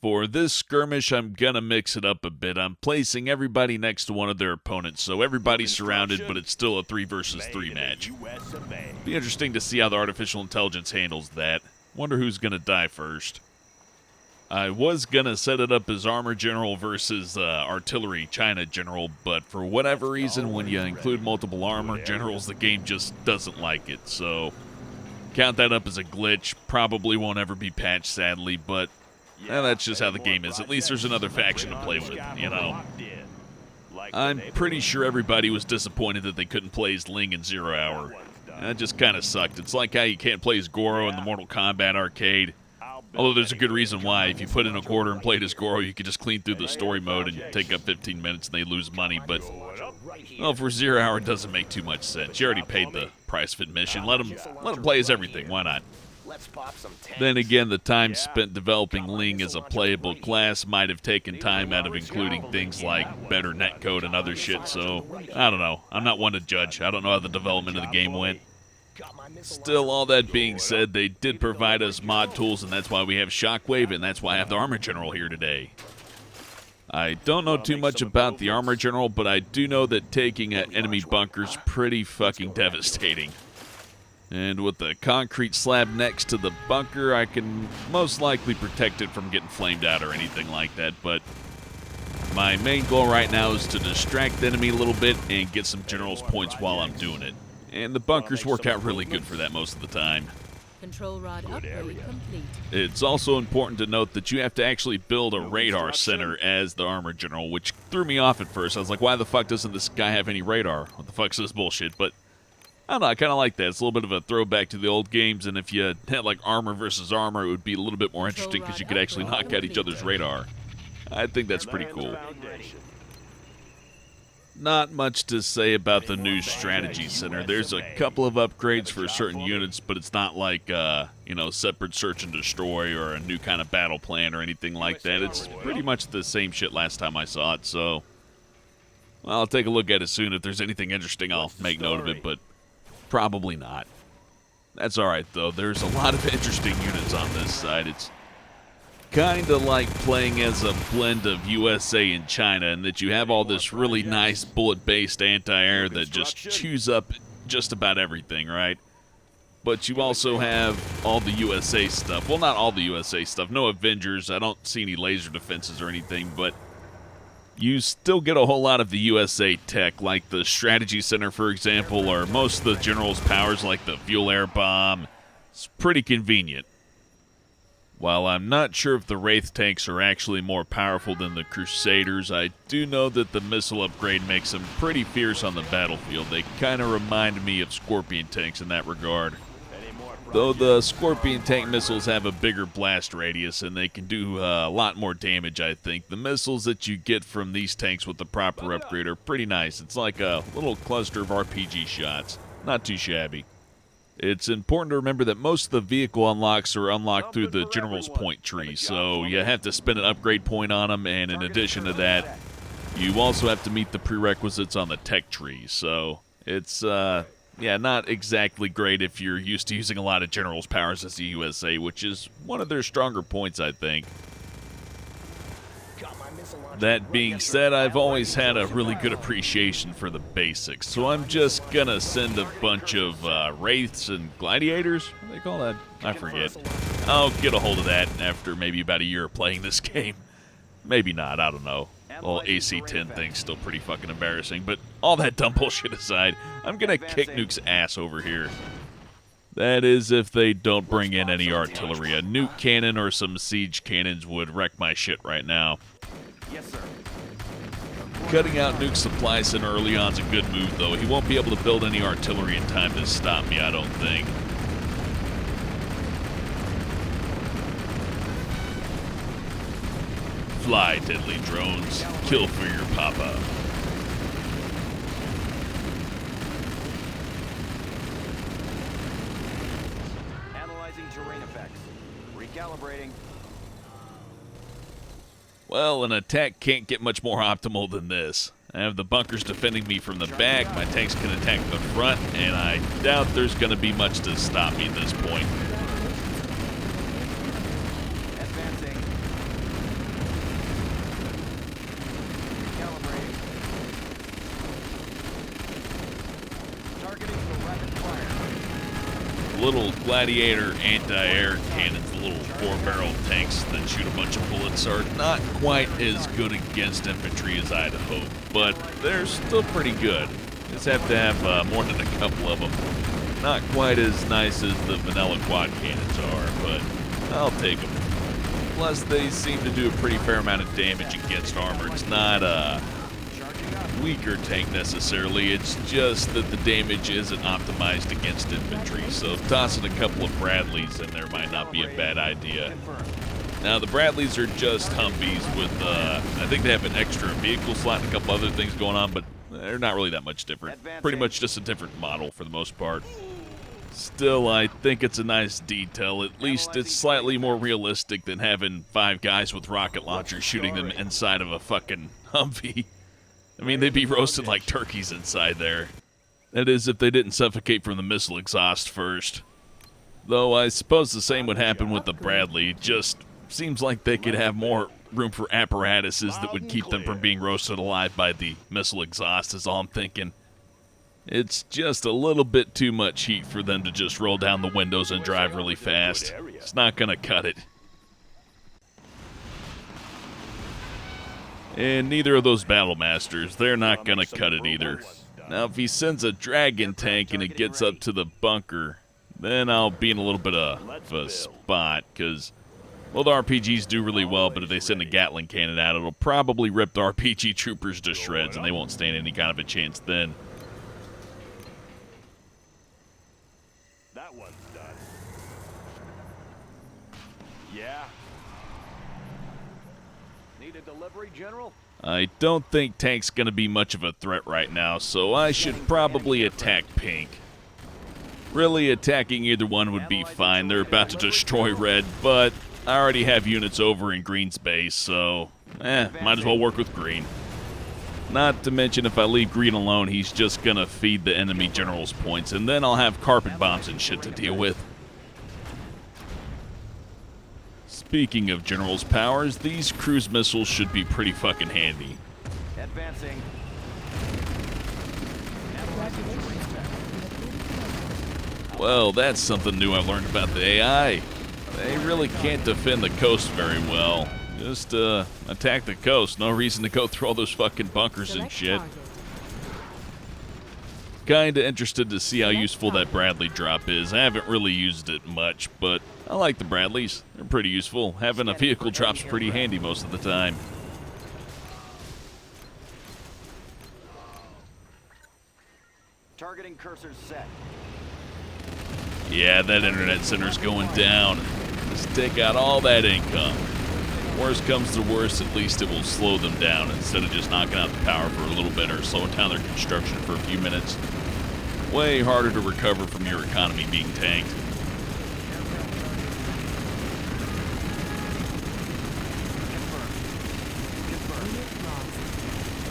For this skirmish, I'm gonna mix it up a bit. I'm placing everybody next to one of their opponents, so everybody's surrounded, but it's still a 3 versus 3 match. Be interesting to see how the artificial intelligence handles that. Wonder who's gonna die first. I was gonna set it up as Armor General versus Artillery China General, but for whatever reason, when you include multiple Armor Generals, the game just doesn't like it, so count that up as a glitch. Probably won't ever be patched, sadly, but that's just how the game is. At least there's another faction to play with, you know. I'm pretty sure everybody was disappointed that they couldn't play as Ling in 0 Hour. That just kind of sucked. It's like how you can't play as Goro in the Mortal Kombat arcade. Although there's a good reason why. If you put in a quarter and played as Goro, you could just clean through the story mode and take up 15 minutes and they lose money. But, well, for 0 Hour, it doesn't make too much sense. You already paid the price of admission. Let them play as everything. Why not? Then again, the time spent developing Ling as a playable class might have taken time out of including things like better netcode and other shit, so I don't know. I'm not one to judge. I don't know how the development of the game went. Still, all that being said, they did provide us mod tools, and that's why we have Shockwave, and that's why I have the Armor General here today. I don't know too much about the Armor General, but I do know that taking an enemy bunker is pretty fucking devastating. And with the concrete slab next to the bunker, I can most likely protect it from getting flamed out or anything like that, but my main goal right now is to distract the enemy a little bit and get some general's points while I'm doing it. And the bunkers work out really good for that most of the time. Control rod upgrade complete. It's also important to note that you have to actually build a radar center as the Armor General, which threw me off at first. I was like, why the fuck doesn't this guy have any radar? What the fuck's this bullshit? But I don't know, I kind of like that. It's a little bit of a throwback to the old games, and if you had like armor versus armor, it would be a little bit more interesting because you could actually knock out each other's radar. I think that's pretty cool. Not much to say about the new strategy center. There's a couple of upgrades for certain units, but it's not like, separate search and destroy or a new kind of battle plan or anything like that. It's pretty much the same shit last time I saw it, so well, I'll take a look at it soon. If there's anything interesting, I'll make note of it, but probably not. That's alright, though. There's a lot of interesting units on this side. It's kind of like playing as a blend of USA and China, in that you have all this really nice bullet-based anti-air that just chews up just about everything, right? But you also have all the USA stuff. Well, not all the USA stuff. No Avengers. I don't see any laser defenses or anything, but you still get a whole lot of the USA tech, like the Strategy Center, for example, or most of the General's powers, like the Fuel Air Bomb. It's pretty convenient. While I'm not sure if the Wraith tanks are actually more powerful than the Crusaders, I do know that the missile upgrade makes them pretty fierce on the battlefield. They kind of remind me of Scorpion tanks in that regard. Though the Scorpion tank missiles have a bigger blast radius and they can do a lot more damage, I think. The missiles that you get from these tanks with the proper upgrade are pretty nice. It's like a little cluster of RPG shots. Not too shabby. It's important to remember that most of the vehicle unlocks are unlocked through the General's Point tree, so you have to spend an upgrade point on them, and in addition to that, you also have to meet the prerequisites on the tech tree, so it's, not exactly great if you're used to using a lot of General's powers as the USA, which is one of their stronger points, I think. That being said, I've always had a really good appreciation for the basics, so I'm just gonna send a bunch of Wraiths and Gladiators? What do they call that? I forget. I'll get a hold of that after maybe about a year of playing this game. Maybe not, I don't know. The whole AC-10 thing's still pretty fucking embarrassing, but all that dumb bullshit aside, I'm gonna kick Nuke's ass over here. That is, if they don't bring in any artillery. A nuke cannon or some siege cannons would wreck my shit right now. Yes, sir. Cutting out Nuke's supply center early on is a good move, though. He won't be able to build any artillery in time to stop me, I don't think. Fly, deadly drones. Kill for your papa. Analyzing terrain effects. Recalibrating. Well, an attack can't get much more optimal than this. I have the bunkers defending me from the back, my tanks can attack the front, and I doubt there's going to be much to stop me at this point. Advancing. little gladiator anti-air cannons, the little 4-barrel tanks that shoot a bunch of bullets, are not quite as good against infantry as I'd hoped, but they're still pretty good. Just have to have more than a couple of them. Not quite as nice as the vanilla quad cannons are, but I'll take them. Plus, they seem to do a pretty fair amount of damage against armor. It's not a weaker tank necessarily, it's just that the damage isn't optimized against infantry, so tossing a couple of Bradleys in there might not be a bad idea. Now, the Bradleys are just Humvees with, I think they have an extra vehicle slot and a couple other things going on, but they're not really that much different. Pretty much just a different model for the most part. Still, I think it's a nice detail. At least it's slightly more realistic than having 5 guys with rocket launchers shooting them inside of a fucking Humvee. I mean, they'd be roasted like turkeys inside there. That is, if they didn't suffocate from the missile exhaust first. Though I suppose the same would happen with the Bradley. Just seems like they could have more room for apparatuses that would keep them from being roasted alive by the missile exhaust, is all I'm thinking. It's just a little bit too much heat for them to just roll down the windows and drive really fast. It's not gonna cut it. And neither of those Battle Masters, they're not gonna cut it either. Now, if he sends a Dragon tank and it gets up to the bunker, then I'll be in a little bit of a spot, because, well, the RPGs do really well, but if they send a Gatling cannon out, it'll probably rip the RPG troopers to shreds, and they won't stand any kind of a chance then. That one's done. Yeah. Need a delivery, General? I don't think tank's gonna be much of a threat right now, so I should probably attack pink. Really, attacking either one would be fine. They're about to destroy red, but I already have units over in green's base, so might as well work with green. Not to mention, if I leave green alone, he's just gonna feed the enemy general's points, and then I'll have carpet bombs and shit to deal with. Speaking of general's powers, these cruise missiles should be pretty fucking handy. Advancing. Well, that's something new I've learned about the AI. They really can't defend the coast very well. Just attack the coast. No reason to go through all those fucking bunkers and shit. Kinda interested to see how useful that Bradley drop is. I haven't really used it much, but I like the Bradleys. They're pretty useful. Having a vehicle drop's pretty handy most of the time. Targeting cursors set. Yeah, that internet center's going down. Just take out all that income. Worst comes to worst, at least it will slow them down instead of just knocking out the power for a little bit or slowing down their construction for a few minutes. Way harder to recover from your economy being tanked.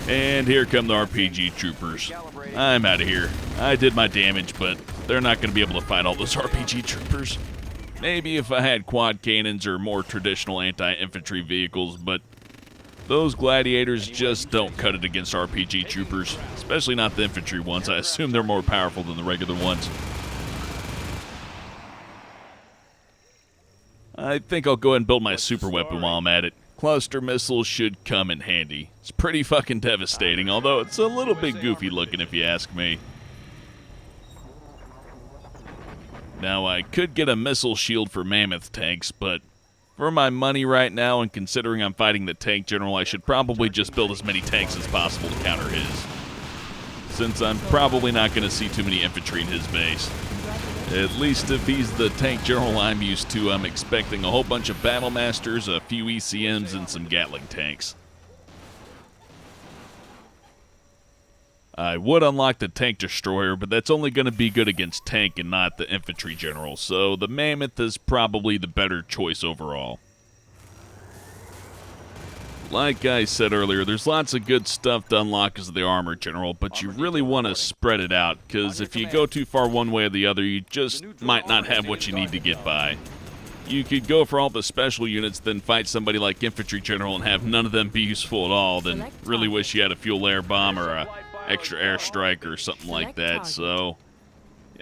And here come the RPG troopers. I'm out of here. I did my damage, but they're not going to be able to fight all those RPG troopers. Maybe if I had quad cannons or more traditional anti-infantry vehicles, but those gladiators just don't cut it against RPG troopers, especially not the infantry ones. I assume they're more powerful than the regular ones. I think I'll go ahead and build my super weapon while I'm at it. Cluster missiles should come in handy. It's pretty fucking devastating, although it's a little bit goofy looking if you ask me. Now, I could get a missile shield for mammoth tanks, but for my money right now, and considering I'm fighting the tank general, I should probably just build as many tanks as possible to counter his, since I'm probably not going to see too many infantry in his base. At least if he's the tank general I'm used to, I'm expecting a whole bunch of battle masters, a few ECMs, and some Gatling tanks. I would unlock the tank destroyer, but that's only going to be good against tank and not the infantry general, so the mammoth is probably the better choice overall. Like I said earlier, there's lots of good stuff to unlock as the armor general, but you really want to spread it out, because if you go too far one way or the other, you just might not have what you need to get by. You could go for all the special units, then fight somebody like infantry general and have none of them be useful at all, then really wish you had a fuel air bomb or a extra airstrike or something like that. So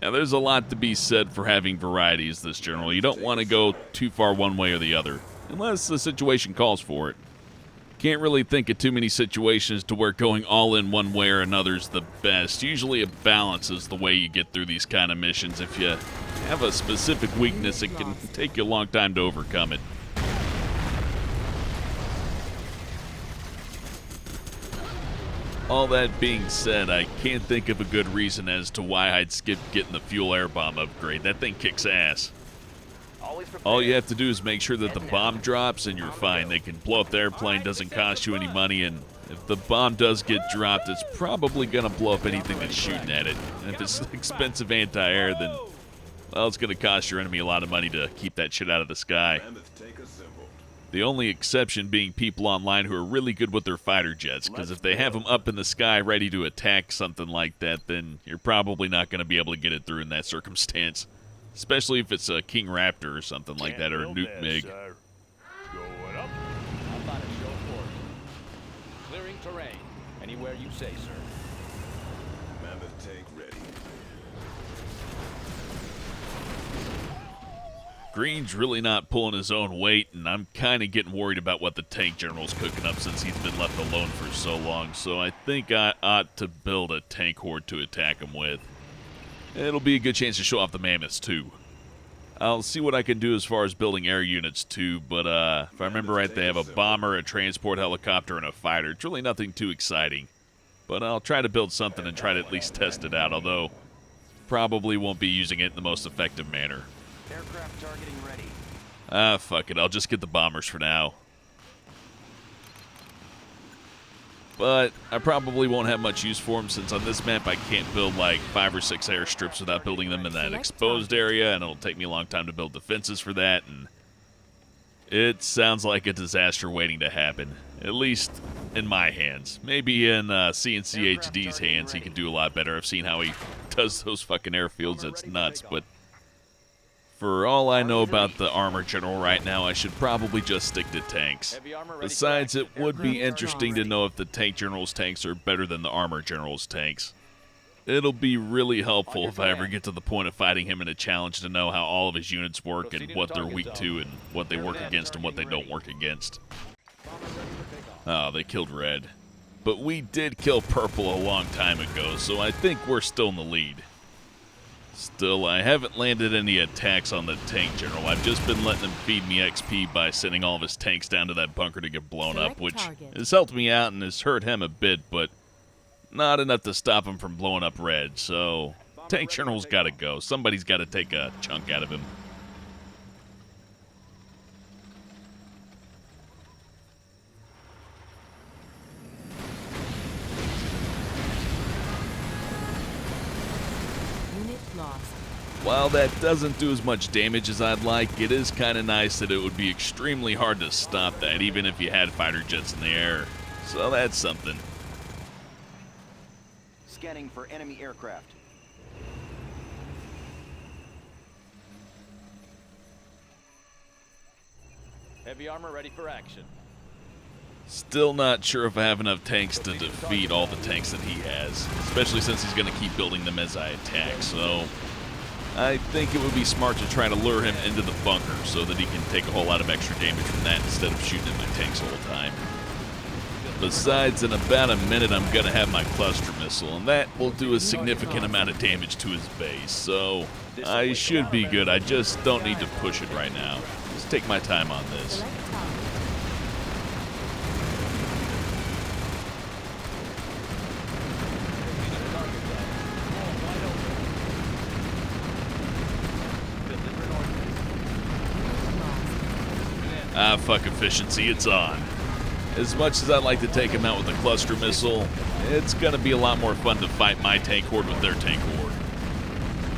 Now, there's a lot to be said for having variety as this general. You don't want to go too far one way or the other, unless the situation calls for it. Can't really think of too many situations to where going all in one way or another is the best. Usually a balance is the way you get through these kind of missions. If you have a specific weakness, it can take you a long time to overcome it. All that being said, I can't think of a good reason as to why I'd skip getting the fuel air bomb upgrade. That thing kicks ass. All you have to do is make sure that the bomb drops and you're fine. They can blow up the airplane, doesn't cost you any money, and if the bomb does get dropped, it's probably going to blow up anything that's shooting at it. And if it's expensive anti-air, then, well, it's going to cost your enemy a lot of money to keep that shit out of the sky. The only exception being people online who are really good with their fighter jets, because if they have them up in the sky ready to attack something like that, then you're probably not going to be able to get it through in that circumstance. Especially if it's a King Raptor or something like that, or a Nuke MiG. Going up. How about a show for clearing terrain. Anywhere you say, sir. Mammoth tank ready. Green's really not pulling his own weight, and I'm kind of getting worried about what the tank general's cooking up since he's been left alone for so long, so I think I ought to build a tank horde to attack him with. It'll be a good chance to show off the mammoths, too. I'll see what I can do as far as building air units, too, but if I remember right, they have a bomber, a transport helicopter, and a fighter. It's really nothing too exciting. But I'll try to build something and try to at least test it out, although probably won't be using it in the most effective manner. Aircraft targeting ready. Fuck it. I'll just get the bombers for now. But I probably won't have much use for them since on this map I can't build like 5 or 6 airstrips without building them in that exposed area, and it'll take me a long time to build defenses for that, and it sounds like a disaster waiting to happen. At least in my hands. Maybe in CNCHD's hands he can do a lot better. I've seen how he does those fucking airfields. It's nuts, but for all I know about the armor general right now, I should probably just stick to tanks. Besides, it would be interesting to know if the tank general's tanks are better than the armor general's tanks. It'll be really helpful if I ever get to the point of fighting him in a challenge to know how all of his units work and what they're weak to and what they work against and what they don't work against. Oh, they killed red. But we did kill purple a long time ago, so I think we're still in the lead. Still, I haven't landed any attacks on the tank general. I've just been letting him feed me XP by sending all of his tanks down to that bunker to get blown up, which has helped me out and has hurt him a bit, but not enough to stop him from blowing up red. So, tank general's got to go. Somebody's got to take a chunk out of him. While that doesn't do as much damage as I'd like, it is kind of nice that it would be extremely hard to stop that, even if you had fighter jets in the air. So that's something. Scanning for enemy aircraft. Heavy armor ready for action. Still not sure if I have enough tanks to defeat all the tanks that he has, especially since he's going to keep building them as I attack, so I think it would be smart to try to lure him into the bunker so that he can take a whole lot of extra damage from that instead of shooting at my tanks the whole time. Besides, in about a minute, I'm going to have my cluster missile, and that will do a significant amount of damage to his base, so I should be good. I just don't need to push it right now. Just take my time on this. Ah, fuck efficiency, it's on. As much as I'd like to take him out with a cluster missile, it's gonna be a lot more fun to fight my tank horde with their tank horde.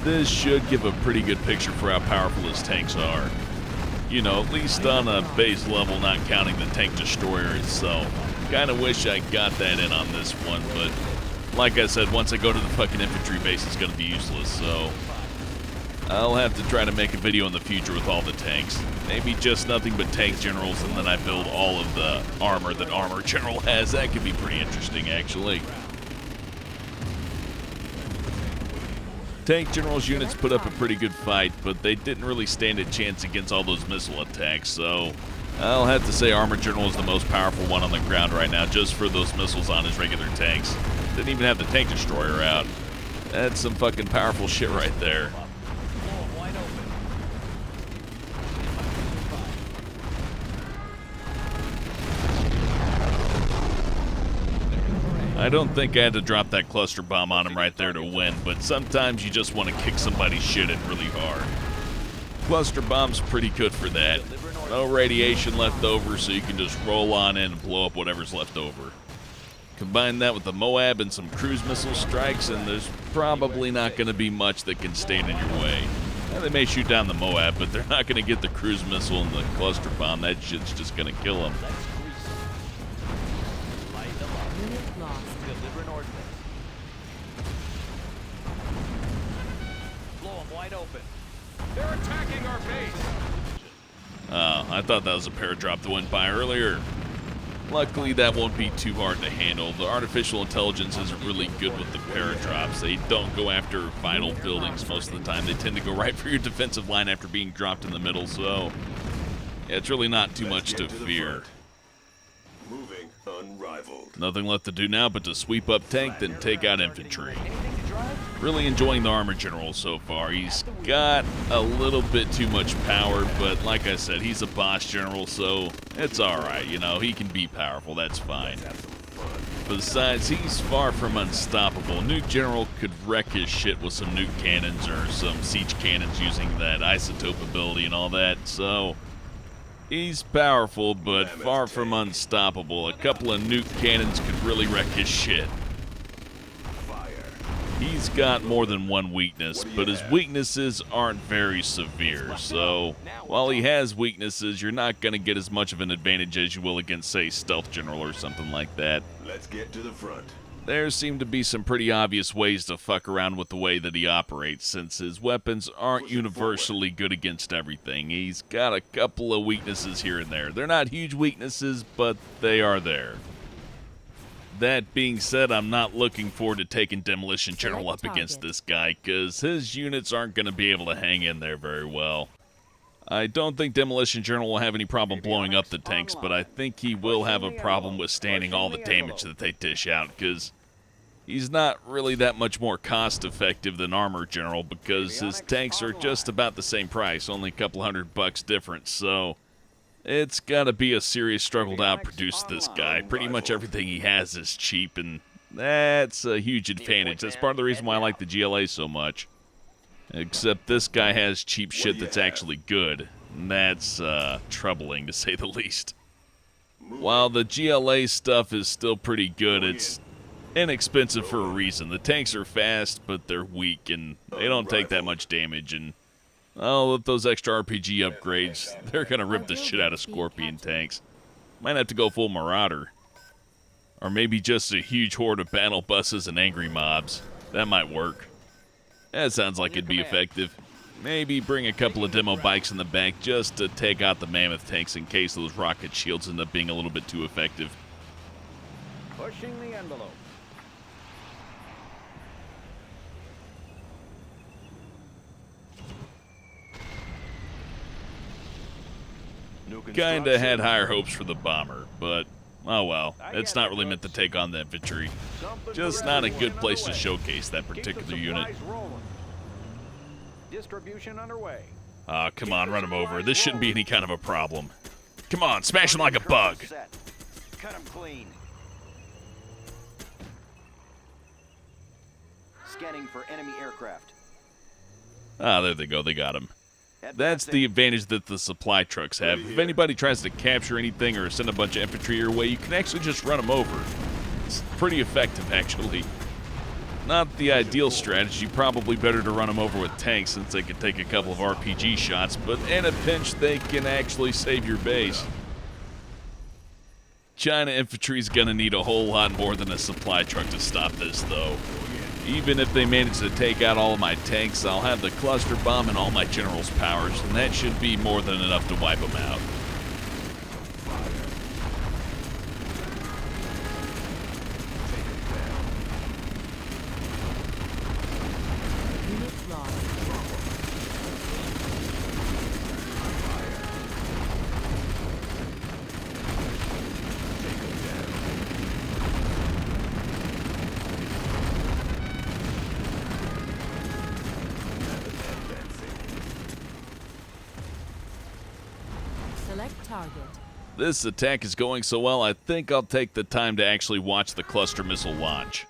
This should give a pretty good picture for how powerful his tanks are. You know, at least on a base level, not counting the tank destroyer itself. Kinda wish I got that in on this one, but like I said, once I go to the fucking infantry base, it's gonna be useless, so I'll have to try to make a video in the future with all the tanks. Maybe just nothing but tank generals, and then I build all of the armor that Armor General has. That could be pretty interesting, actually. Tank General's units put up a pretty good fight, but they didn't really stand a chance against all those missile attacks, so I'll have to say Armored General is the most powerful one on the ground right now, just for those missiles on his regular tanks. Didn't even have the tank destroyer out. That's some fucking powerful shit right there. I don't think I had to drop that cluster bomb on him right there to win, but sometimes you just want to kick somebody's shit in really hard. Cluster bomb's pretty good for that. No radiation left over, so you can just roll on in and blow up whatever's left over. Combine that with the Moab and some cruise missile strikes, and there's probably not going to be much that can stand in your way. Now, they may shoot down the Moab, but they're not going to get the cruise missile and the cluster bomb. That shit's just going to kill them. They're attacking our base. I thought that was a paradrop that went by earlier. Luckily, that won't be too hard to handle. The artificial intelligence isn't really good with the paradrops. They don't go after vital buildings most of the time. They tend to go right for your defensive line after being dropped in the middle, so yeah, it's really not too much to fear. Moving unrivaled. Nothing left to do now but to sweep up tank, then take out infantry. Really enjoying the Armored General so far. He's got a little bit too much power, but like I said, he's a boss general, so it's alright, you know, he can be powerful, that's fine. Besides, he's far from unstoppable. Nuke General could wreck his shit with some nuke cannons or some siege cannons using that isotope ability and all that, so he's powerful, but far from unstoppable. A couple of nuke cannons could really wreck his shit. He's got more than one weakness, but his weaknesses aren't very severe, so while he has weaknesses, you're not going to get as much of an advantage as you will against, say, Stealth General or something like that. Let's get to the front. There seem to be some pretty obvious ways to fuck around with the way that he operates, since his weapons aren't universally good against everything. He's got a couple of weaknesses here and there. They're not huge weaknesses, but they are there. That being said, I'm not looking forward to taking Demolition General up against this guy, because his units aren't going to be able to hang in there very well. I don't think Demolition General will have any problem blowing up the tanks, but I think he will have a problem withstanding all the damage that they dish out, because he's not really that much more cost-effective than Armored General, because his tanks are just about the same price, only a couple $100 difference, so it's got to be a serious struggle to outproduce this guy. Pretty much everything he has is cheap, and that's a huge advantage. That's part of the reason why I like the GLA so much. Except this guy has cheap shit that's actually good. And that's troubling, to say the least. While the GLA stuff is still pretty good, it's inexpensive for a reason. The tanks are fast, but they're weak, and they don't take that much damage, and oh, with those extra RPG upgrades, they're going to rip the shit out of Scorpion tanks. Might have to go full Marauder. Or maybe just a huge horde of battle buses and angry mobs. That might work. That sounds like it'd be effective. Maybe bring a couple of demo bikes in the back just to take out the mammoth tanks in case those rocket shields end up being a little bit too effective. Pushing the envelope. Kinda had higher hopes for the bomber, but oh well, it's not really meant to take on the infantry. Just not a good place to showcase that particular unit. Distribution underway. Ah, come on, run him over. This shouldn't be any kind of a problem. Come on, smash him like a bug. Cut him clean. Scanning for enemy aircraft. Ah, there they go, they got him. That's the advantage that the supply trucks have. If anybody tries to capture anything or send a bunch of infantry your way, you can actually just run them over. It's pretty effective, actually. Not the ideal strategy, probably better to run them over with tanks since they can take a couple of RPG shots, but in a pinch they can actually save your base. China infantry's gonna need a whole lot more than a supply truck to stop this, though. Even if they manage to take out all of my tanks, I'll have the cluster bomb and all my generals' powers, and that should be more than enough to wipe them out. Unit This attack is going so well, I think I'll take the time to actually watch the cluster missile launch.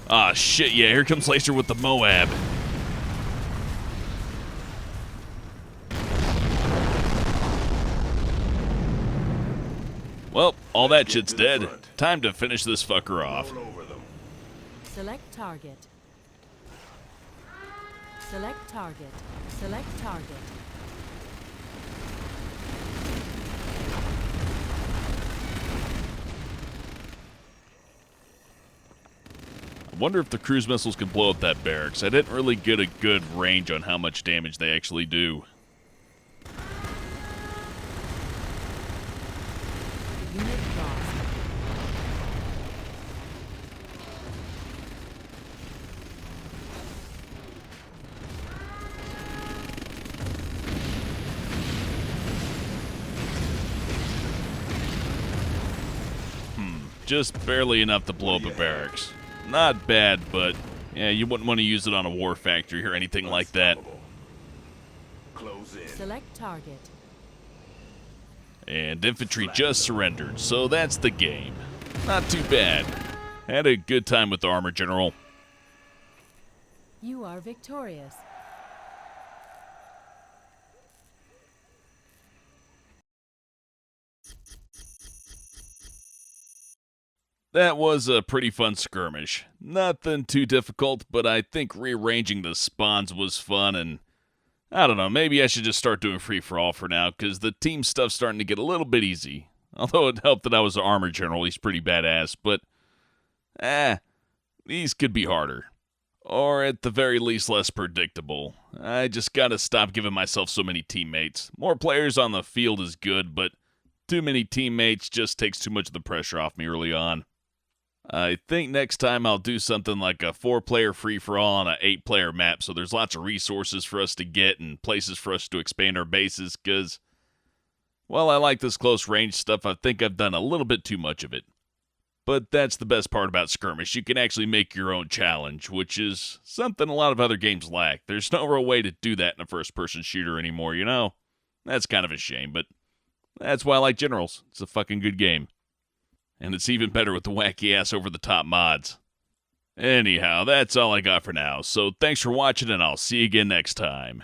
Ah, shit, yeah, here comes Laser with the Moab. Well, all that shit's dead. Time to finish this fucker off. All over them. Select target. Select target. Select target. I wonder if the cruise missiles can blow up that barracks. I didn't really get a good range on how much damage they actually do. Unit lost. Just barely enough to blow up a barracks. Not bad, but yeah, you wouldn't want to use it on a war factory or anything like that. Close in. Select target. And infantry just surrendered, so that's the game. Not too bad. Had a good time with the armor general. You are victorious. That was a pretty fun skirmish. Nothing too difficult, but I think rearranging the spawns was fun, and I don't know, maybe I should just start doing free-for-all for now, because the team stuff's starting to get a little bit easy. Although it helped that I was an armor general, he's pretty badass, but these could be harder. Or at the very least less predictable. I just gotta stop giving myself so many teammates. More players on the field is good, but too many teammates just takes too much of the pressure off me early on. I think next time I'll do something like a 4-player free-for-all on an 8-player map, so there's lots of resources for us to get and places for us to expand our bases, because, well, I like this close-range stuff. I think I've done a little bit too much of it. But that's the best part about Skirmish. You can actually make your own challenge, which is something a lot of other games lack. There's no real way to do that in a first-person shooter anymore, you know? That's kind of a shame, but that's why I like Generals. It's a fucking good game. And it's even better with the wacky-ass over-the-top mods. Anyhow, that's all I got for now, so thanks for watching, and I'll see you again next time.